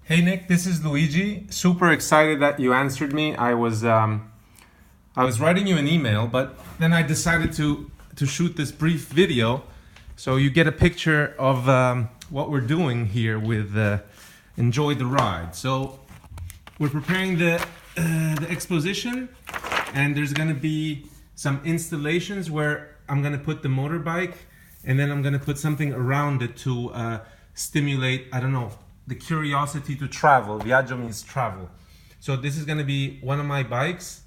Hey Nick, this is Luigi. Super excited that you answered me. I was writing you an email, but then I decided to shoot this brief video, so you get a picture of what we're doing here with Enjoy the Ride. So we're preparing the exposition, and there's gonna be some installations where I'm gonna put the motorbike, and then I'm gonna put something around it to stimulate, I don't know, the curiosity to travel. Viaggio means travel. So this is gonna be one of my bikes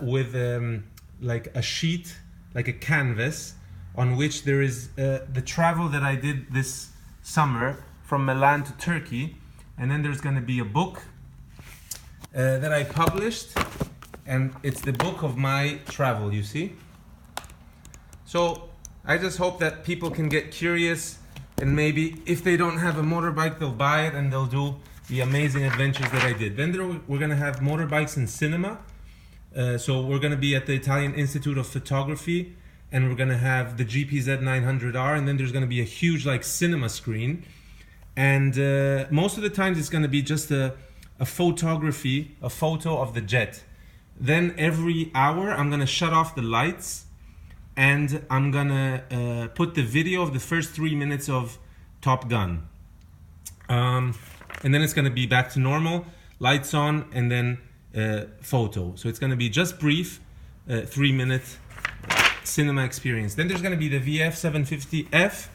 with like a sheet, like a canvas, on which there is the travel that I did this summer from Milan to Turkey. And then there's gonna be a book that I published, and it's the book of my travel, you see? So I just hope that people can get curious, and maybe if they don't have a motorbike, they'll buy it and they'll do the amazing adventures that I did. Then we're gonna have motorbikes in cinema. So we're gonna be at the Italian Institute of Photography, and we're gonna have the GPZ 900R, and then there's gonna be a huge like cinema screen. And most of the times it's gonna be just a photo of the jet. Then every hour I'm gonna shut off the lights, and I'm gonna put the video of the first 3 minutes of Top Gun. And then it's gonna be back to normal, lights on, and then photo. So it's gonna be just brief, 3-minute cinema experience. Then there's gonna be the VF 750F.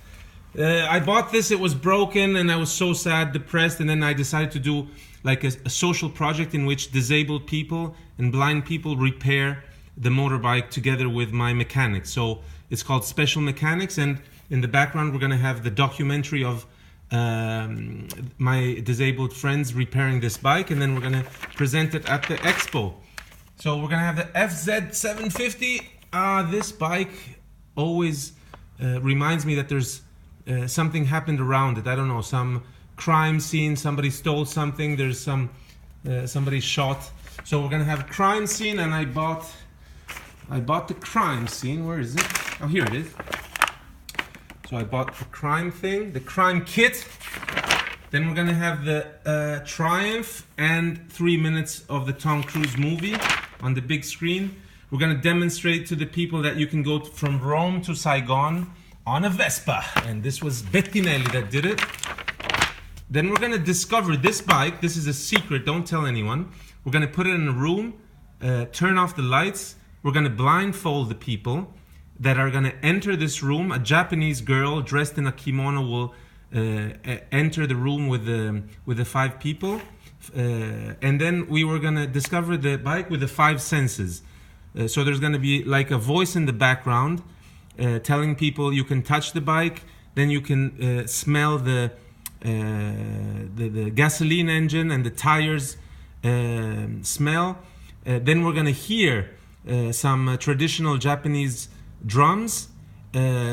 I bought this, it was broken, and I was so sad, depressed, and then I decided to do like a social project in which disabled people and blind people repair the motorbike together with my mechanics. So it's called Special Mechanics, and in the background we're gonna have the documentary of my disabled friends repairing this bike, and then we're gonna present it at the expo. So we're gonna have the FZ 750. This bike always reminds me that there's something happened around it. I don't know, some crime scene, somebody stole something, there's somebody shot. So we're gonna have a crime scene, and I bought the crime scene. Where is it? Oh, here it is. So I bought the crime thing, the crime kit. Then we're gonna have the Triumph and 3 minutes of the Tom Cruise movie on the big screen. We're gonna demonstrate to the people that you can go from Rome to Saigon on a Vespa. And this was Bettinelli that did it. Then we're gonna discover this bike. This is a secret, don't tell anyone. We're gonna put it in a room, turn off the lights. We're gonna blindfold the people that are gonna enter this room. A Japanese girl dressed in a kimono will enter the room with the 5 people, and then we were gonna discover the bike with the 5 senses. So there's gonna be like a voice in the background telling people you can touch the bike, then you can smell the gasoline engine and the tires smell. Then we're gonna hear some traditional Japanese drums.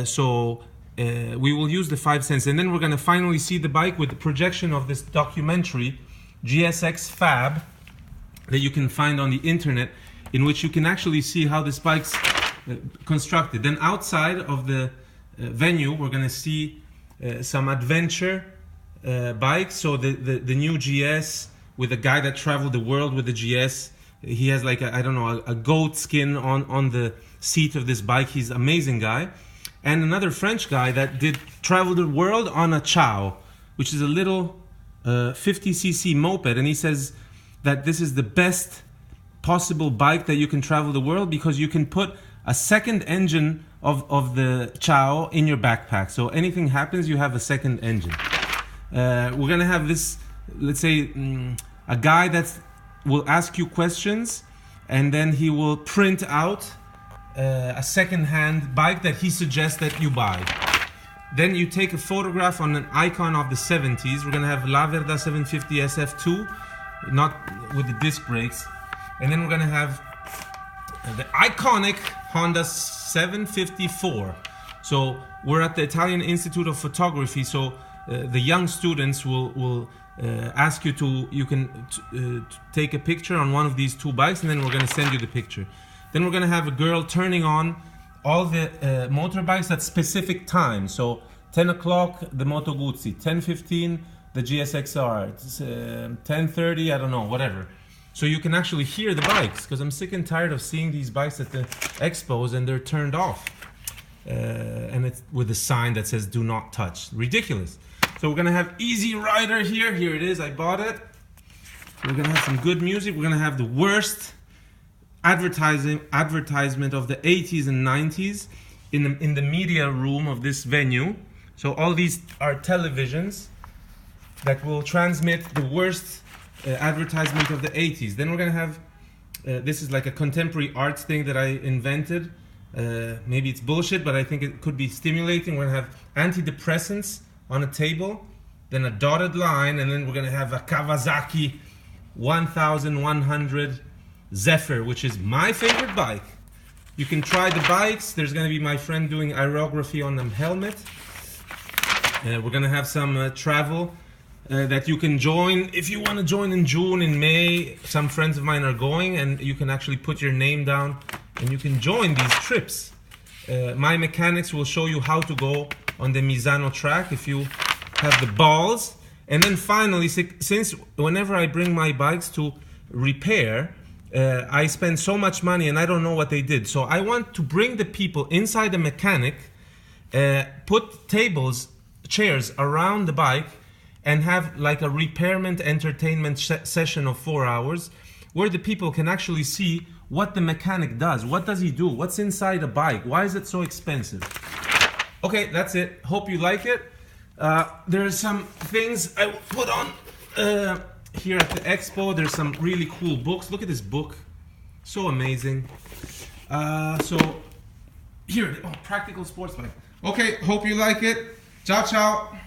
So we will use the 5 senses, and then we're gonna finally see the bike with the projection of this documentary GSX Fab that you can find on the internet, in which you can actually see how this bike's constructed. Then outside of the venue we're gonna see some adventure bikes. So the new GS, with a guy that traveled the world with the GS. He has like a goat skin on the seat of this bike. He's an amazing guy. And another French guy that did travel the world on a Ciao, which is a little 50cc moped. And he says that this is the best possible bike that you can travel the world, because you can put a second engine of the Ciao in your backpack. So anything happens, you have a second engine. We're gonna have this, let's say, a guy that will ask you questions, and then he will print out a second-hand bike that he suggests that you buy. Then you take a photograph on an icon of the 70s. We're gonna have La Verda 750 SF2, not with the disc brakes. And then we're gonna have the iconic Honda 754. So we're at the Italian Institute of Photography, so the young students will ask you to take a picture on one of these 2 bikes, and then we're gonna send you the picture. Then we're gonna have a girl turning on all the motorbikes at specific times. So 10 o'clock the Moto Guzzi, 10:15 the GSXR. It's 1030, I don't know, whatever. So you can actually hear the bikes, because I'm sick and tired of seeing these bikes at the expos and they're turned off. And it's with a sign that says do not touch. Ridiculous. So we're gonna have Easy Rider here. Here it is, I bought it. We're gonna have some good music. We're gonna have the worst advertisement of the 80s and 90s in the media room of this venue. So all these are televisions that will transmit the worst advertisement of the 80s. Then we're gonna have, this is like a contemporary arts thing that I invented. Maybe it's bullshit, but I think it could be stimulating. We're gonna have antidepressants on a table, then a dotted line, and then we're gonna have a Kawasaki 1100 Zephyr, which is my favorite bike. You can try the bikes. There's gonna be my friend doing aerography on the helmet. We're gonna have some travel that you can join. If you wanna join in June, in May, some friends of mine are going, and you can actually put your name down and you can join these trips. My mechanics will show you how to go on the Misano track if you have the balls. And then finally, since whenever I bring my bikes to repair, I spend so much money and I don't know what they did. So I want to bring the people inside the mechanic, put tables, chairs around the bike, and have like a repairment entertainment session of 4 hours where the people can actually see what the mechanic does. What does he do? What's inside a bike? Why is it so expensive? Okay, that's it. Hope you like it. There's some things I will put on here at the expo. There's some really cool books. Look at this book. So amazing. So here, oh, practical sports bike. Okay, hope you like it. Ciao, ciao.